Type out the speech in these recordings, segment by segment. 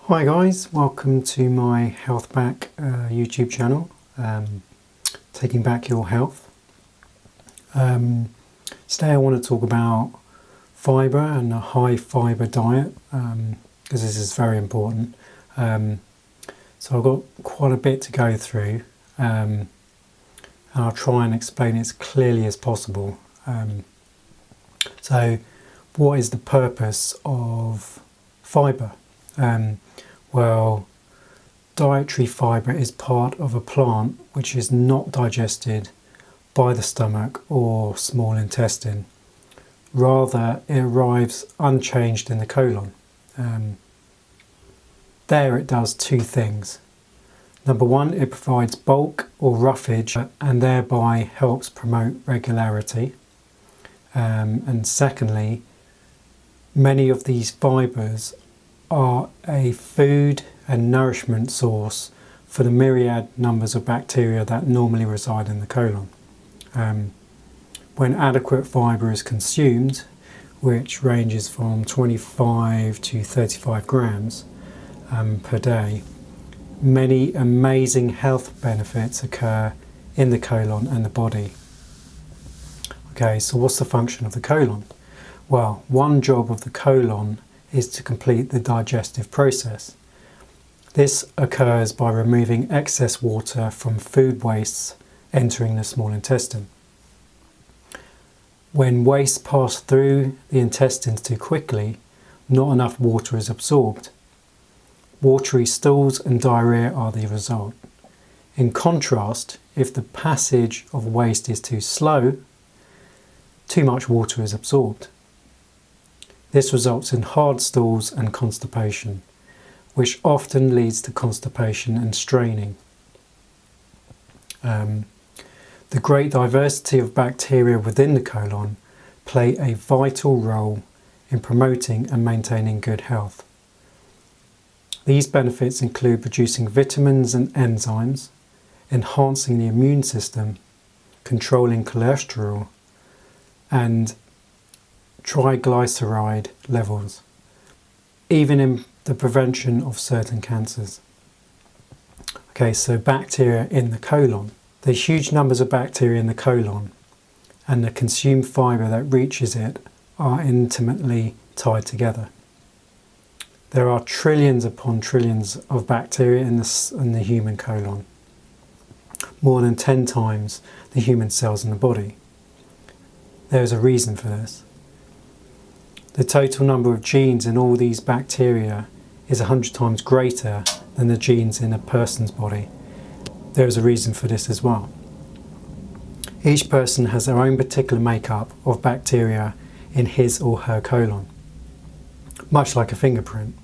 Hi guys, welcome to my Health Back YouTube channel, taking back your health. Today I want to talk about fibre and a high fibre diet, because this is very important. So I've got quite a bit to go through, and I'll try and explain it as clearly as possible. So what is the purpose of fibre? Well, dietary fibre is part of a plant which is not digested by the stomach or small intestine. Rather, it arrives unchanged in the colon. There it does two things. Number one, it provides bulk or roughage and thereby helps promote regularity. And secondly, many of these fibres are a food and nourishment source for the myriad numbers of bacteria that normally reside in the colon. When adequate fibre is consumed, which ranges from 25 to 35 grams per day, many amazing health benefits occur in the colon and the body. Okay, so what's the function of the colon? Well, one job of the colon is to complete the digestive process. This occurs by removing excess water from food wastes entering the small intestine. When wastes pass through the intestines too quickly, not enough water is absorbed. Watery stools and diarrhea are the result. In contrast, if the passage of waste is too slow, too much water is absorbed. This results in hard stools and constipation, which often leads to constipation and straining. The great diversity of bacteria within the colon play a vital role in promoting and maintaining good health. These benefits include producing vitamins and enzymes, enhancing the immune system, controlling cholesterol, and triglyceride levels, even in the prevention of certain cancers. Okay, so bacteria in the colon. The huge numbers of bacteria in the colon and the consumed fibre that reaches it are intimately tied together. There are trillions upon trillions of bacteria in the human colon, more than 10 times the human cells in the body. There is a reason for this. The total number of genes in all these bacteria is 100 times greater than the genes in a person's body. There is a reason for this as well. Each person has their own particular makeup of bacteria in his or her colon, much like a fingerprint.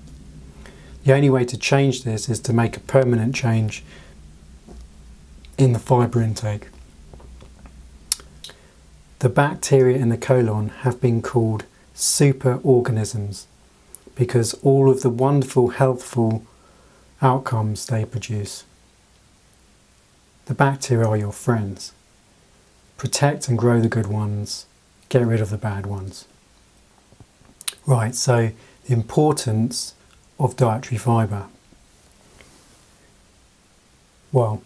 The only way to change this is to make a permanent change in the fibre intake. The bacteria in the colon have been called superorganisms because all of the wonderful, healthful outcomes they produce. The bacteria are your friends. Protect and grow the good ones, get rid of the bad ones. Right, so the importance of dietary fibre. Well,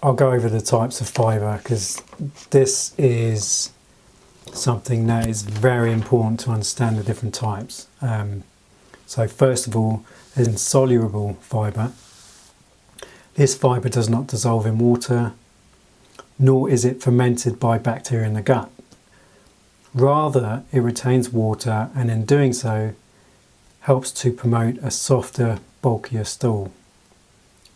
I'll go over the types of fibre because this is something that is very important to understand the different types. So first of all, insoluble fibre. This fibre does not dissolve in water, nor is it fermented by bacteria in the gut. Rather, it retains water and in doing so helps to promote a softer, bulkier stool.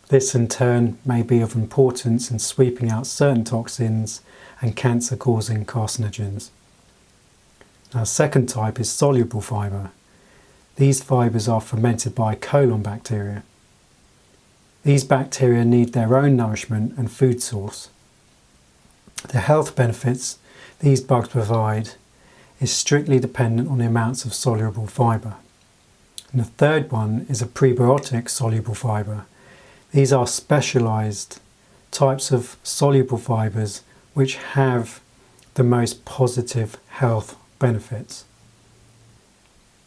This in turn may be of importance in sweeping out certain toxins and cancer-causing carcinogens. Now, second type is soluble fibre. These fibres are fermented by colon bacteria. These bacteria need their own nourishment and food source. The health benefits these bugs provide is strictly dependent on the amounts of soluble fibre. And the third one is a prebiotic soluble fibre. These are specialised types of soluble fibres which have the most positive health benefits.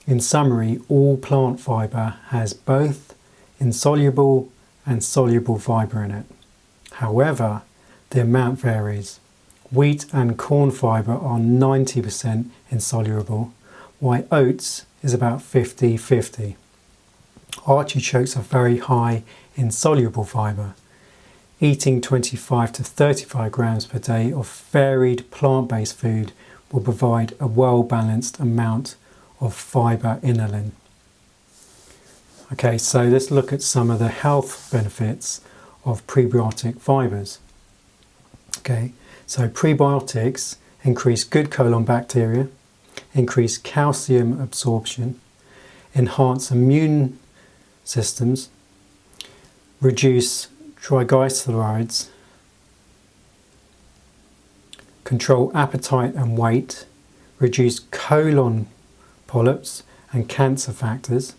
In summary, all plant fibre has both insoluble and soluble fibre in it. However, the amount varies. Wheat and corn fibre are 90% insoluble, while oats is about 50-50. Artichokes are very high in soluble fibre. Eating 25 to 35 grams per day of varied plant-based food will provide a well-balanced amount of fibre inulin. Okay, so let's look at some of the health benefits of prebiotic fibres. Okay, so prebiotics increase good colon bacteria, increase calcium absorption, enhance immune systems, reduce triglycerides, control appetite and weight, reduce colon polyps and cancer factors,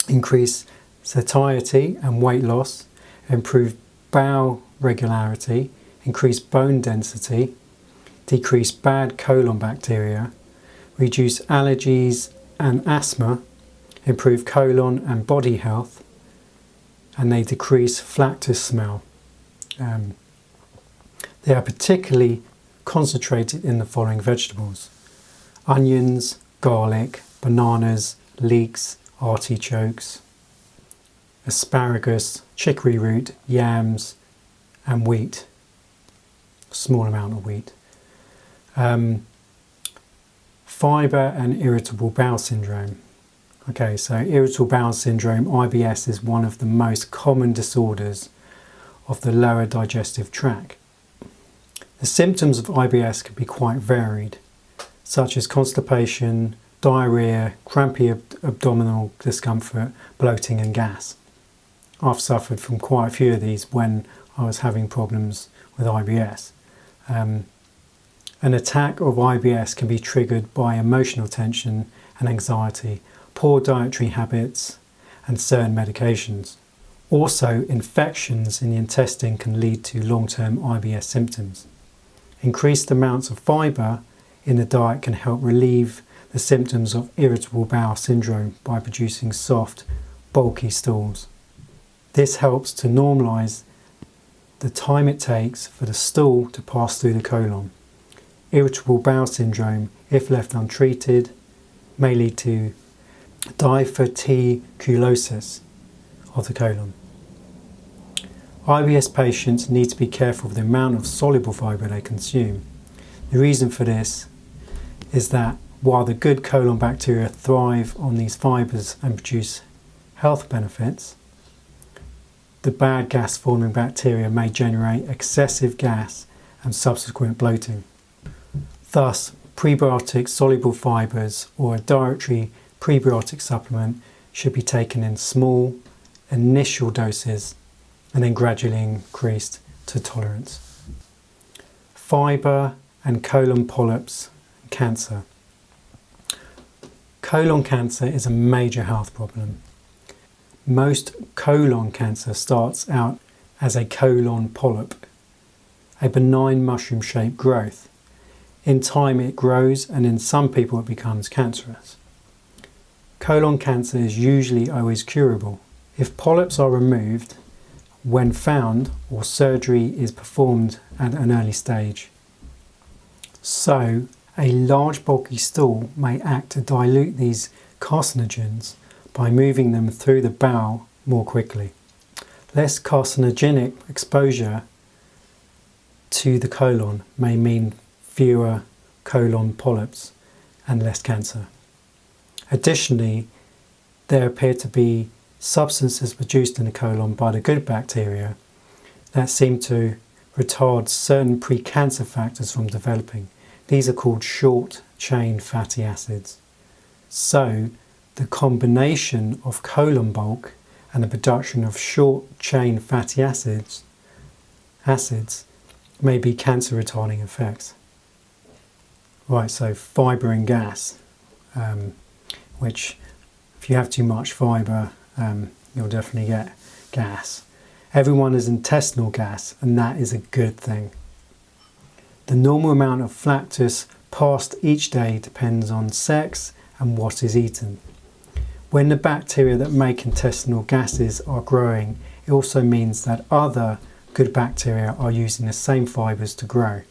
increase satiety and weight loss, improve bowel regularity, increase bone density, decrease bad colon bacteria, reduce allergies and asthma, improve colon and body health, and they decrease flactus smell. They are particularly concentrated in the following vegetables: onions, garlic, bananas, leeks, artichokes, asparagus, chicory root, yams, and wheat. Small amount of wheat. Fibre and irritable bowel syndrome. Okay, so irritable bowel syndrome, IBS, is one of the most common disorders of the lower digestive tract. The symptoms of IBS can be quite varied, such as constipation, diarrhea, crampy abdominal discomfort, bloating and gas. I've suffered from quite a few of these when I was having problems with IBS. An attack of IBS can be triggered by emotional tension and anxiety, poor dietary habits, and certain medications. Also, infections in the intestine can lead to long-term IBS symptoms. Increased amounts of fibre in the diet can help relieve the symptoms of irritable bowel syndrome by producing soft, bulky stools. This helps to normalise the time it takes for the stool to pass through the colon. Irritable bowel syndrome, if left untreated, may lead to diverticulosis of the colon. IBS patients need to be careful of the amount of soluble fibre they consume. The reason for this is that while the good colon bacteria thrive on these fibres and produce health benefits, the bad gas forming bacteria may generate excessive gas and subsequent bloating. Thus, prebiotic soluble fibres or a dietary prebiotic supplement should be taken in small initial doses and then gradually increased to tolerance. Fibre and colon polyps and cancer. Colon cancer is a major health problem. Most colon cancer starts out as a colon polyp, a benign mushroom-shaped growth. In time it grows, and in some people it becomes cancerous. Colon cancer is usually always curable. If polyps are removed when found, or surgery is performed at an early stage. So, a large bulky stool may act to dilute these carcinogens by moving them through the bowel more quickly. Less carcinogenic exposure to the colon may mean fewer colon polyps and less cancer. Additionally, there appear to be substances produced in the colon by the good bacteria that seem to retard certain pre-cancer factors from developing. These are called short-chain fatty acids. So, the combination of colon bulk and the production of short-chain fatty acids may be cancer-retarding effects. Right, so fibre and gas, which if you have too much fibre, you'll definitely get gas. Everyone has intestinal gas, and that is a good thing. The normal amount of flactus passed each day depends on sex and what is eaten. When the bacteria that make intestinal gases are growing, it also means that other good bacteria are using the same fibres to grow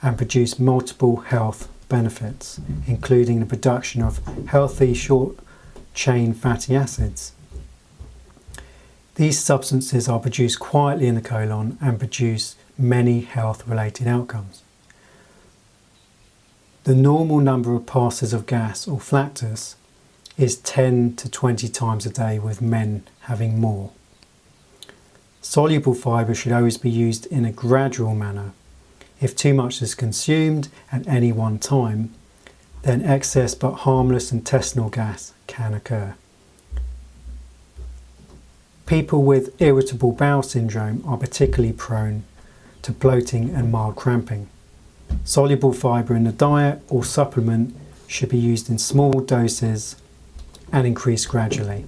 and produce multiple health benefits, including the production of healthy short-chain fatty acids. These substances are produced quietly in the colon and produce many health-related outcomes. The normal number of passes of gas or flatus is 10 to 20 times a day, with men having more. Soluble fibre should always be used in a gradual manner. If too much is consumed at any one time, then excess but harmless intestinal gas can occur. People with irritable bowel syndrome are particularly prone to bloating and mild cramping. Soluble fibre in the diet or supplement should be used in small doses and increased gradually.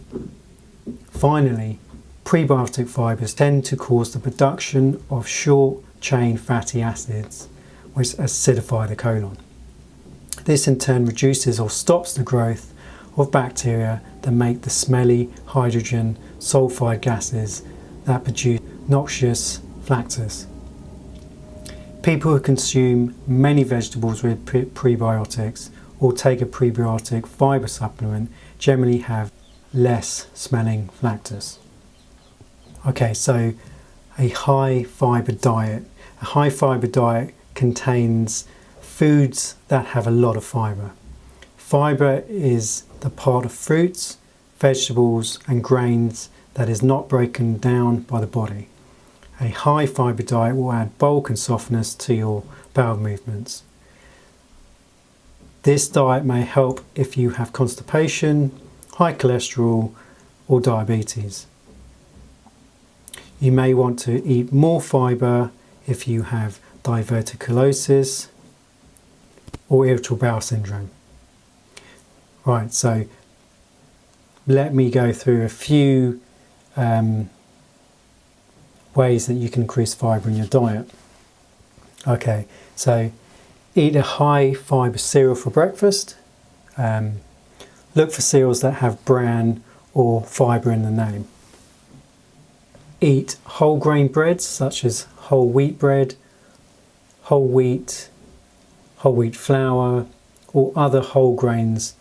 Finally, prebiotic fibres tend to cause the production of short-chain fatty acids, which acidify the colon. This in turn reduces or stops the growth of bacteria that make the smelly hydrogen sulfide gases that produce noxious flatus. People who consume many vegetables with prebiotics or take a prebiotic fibre supplement generally have less smelling flatus. Okay, so a high fibre diet. A high fibre diet contains foods that have a lot of fibre. Fibre is the part of fruits, vegetables and grains that is not broken down by the body. A high fibre diet will add bulk and softness to your bowel movements. This diet may help if you have constipation, high cholesterol or diabetes. You may want to eat more fibre if you have diverticulosis or irritable bowel syndrome. Right, so let me go through a few ways that you can increase fibre in your diet. Okay, so eat a high fibre cereal for breakfast. Look for cereals that have bran or fibre in the name. Eat whole grain breads such as whole wheat bread, whole wheat flour or other whole grains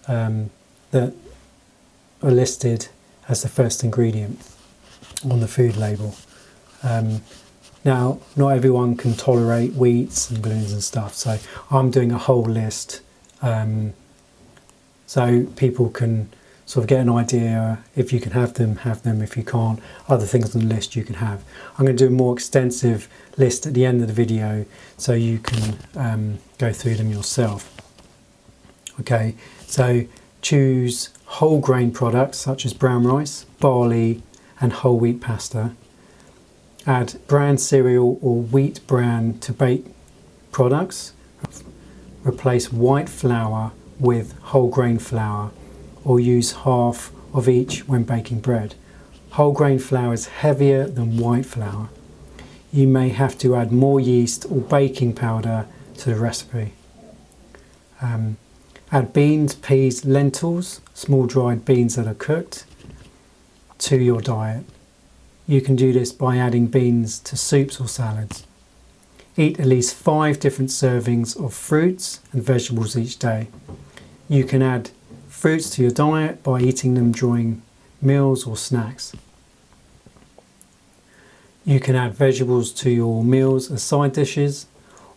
that are listed as the first ingredient on the food label. Now, not everyone can tolerate wheats and glutens and stuff, so I'm doing a whole list so people can sort of get an idea. If you can have them, have them. If you can't, other things on the list you can have. I'm going to do a more extensive list at the end of the video so you can go through them yourself. Okay, so choose whole grain products such as brown rice, barley and whole wheat pasta. Add bran cereal or wheat bran to bake products. Replace white flour with whole grain flour or use half of each when baking bread. Whole grain flour is heavier than white flour. You may have to add more yeast or baking powder to the recipe. Add beans, peas, lentils, small dried beans that are cooked, to your diet. You can do this by adding beans to soups or salads. Eat at least 5 different servings of fruits and vegetables each day. You can add fruits to your diet by eating them during meals or snacks. You can add vegetables to your meals as side dishes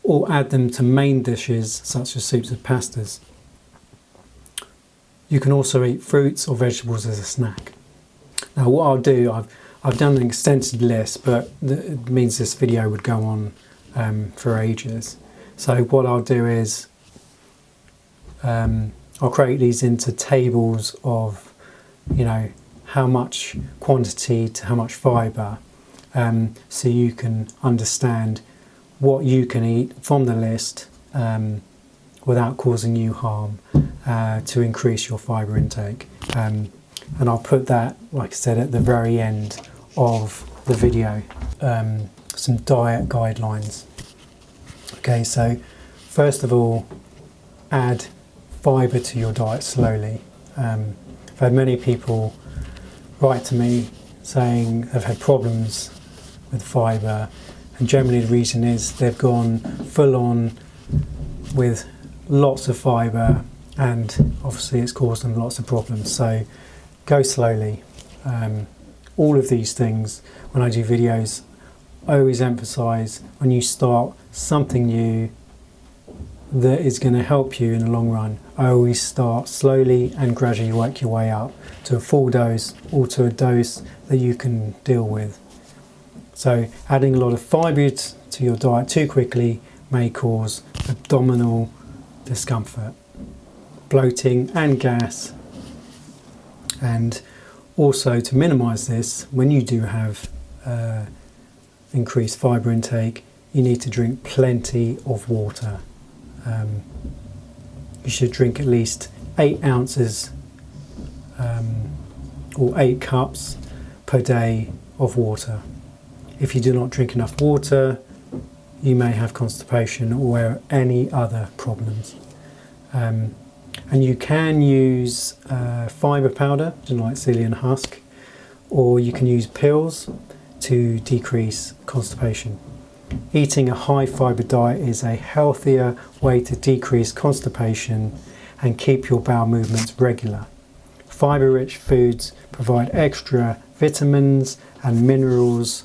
or add them to main dishes such as soups and pastas. You can also eat fruits or vegetables as a snack. Now what I'll do, I've done an extensive list, but it means this video would go on for ages. So what I'll do is I'll create these into tables of, how much quantity to how much fibre, so you can understand what you can eat from the list without causing you harm to increase your fibre intake. And I'll put that, like I said, at the very end of the video, some diet guidelines. Okay, so first of all, add fibre to your diet slowly. I've had many people write to me saying they've had problems with fibre, and generally the reason is they've gone full on with lots of fibre, and obviously it's caused them lots of problems. So go slowly. All of these things, when I do videos, I always emphasise when you start something new that is going to help you in the long run, I always start slowly and gradually work your way up to a full dose or to a dose that you can deal with. So adding a lot of fibre to your diet too quickly may cause abdominal discomfort, bloating and gas. And also, to minimise this, when you do have increased fibre intake, you need to drink plenty of water. You should drink at least 8 ounces or 8 cups per day of water. If you do not drink enough water, you may have constipation or any other problems. And you can use fibre powder, like psyllium husk, or you can use pills to decrease constipation. Eating a high fibre diet is a healthier way to decrease constipation and keep your bowel movements regular. Fibre-rich foods provide extra vitamins and minerals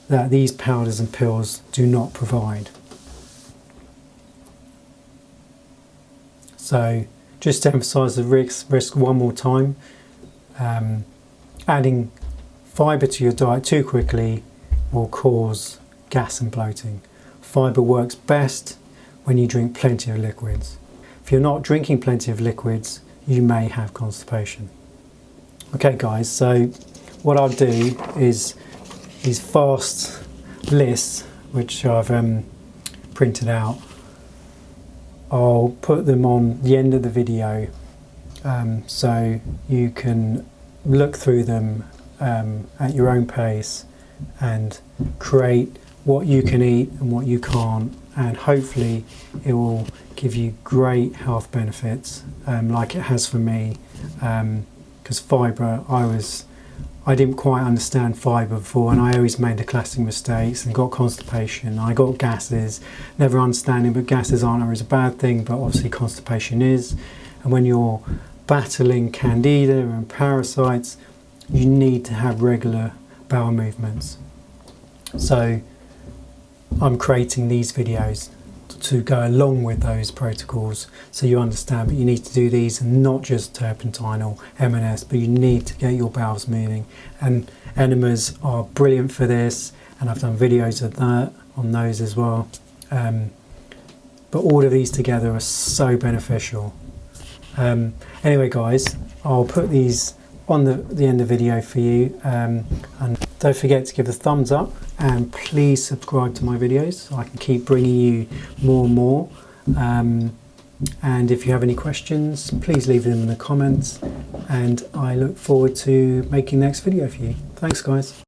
that these powders and pills do not provide. So just to emphasise the risk one more time, adding fibre to your diet too quickly will cause gas and bloating. Fibre works best when you drink plenty of liquids. If you're not drinking plenty of liquids, you may have constipation. Okay guys, so what I'll do is these fast lists, which I've printed out, I'll put them on the end of the video so you can look through them at your own pace and create what you can eat and what you can't, and hopefully it will give you great health benefits like it has for me, because fibre, I didn't quite understand fibre before, and I always made the classic mistakes and got constipation. I got gases, never understanding, but gases aren't always a bad thing, but obviously constipation is. And when you're battling candida and parasites, you need to have regular bowel movements. So I'm creating these videos to go along with those protocols, so you understand, but you need to do these, and not just turpentine or M&S, but you need to get your bowels moving, and enemas are brilliant for this, and I've done videos of that on those as well, but all of these together are so beneficial. Anyway guys, I'll put these on the end of the video for you, and don't forget to give a thumbs up, and please subscribe to my videos so I can keep bringing you more and more. And if you have any questions, please leave them in the comments, and I look forward to making the next video for you. Thanks guys.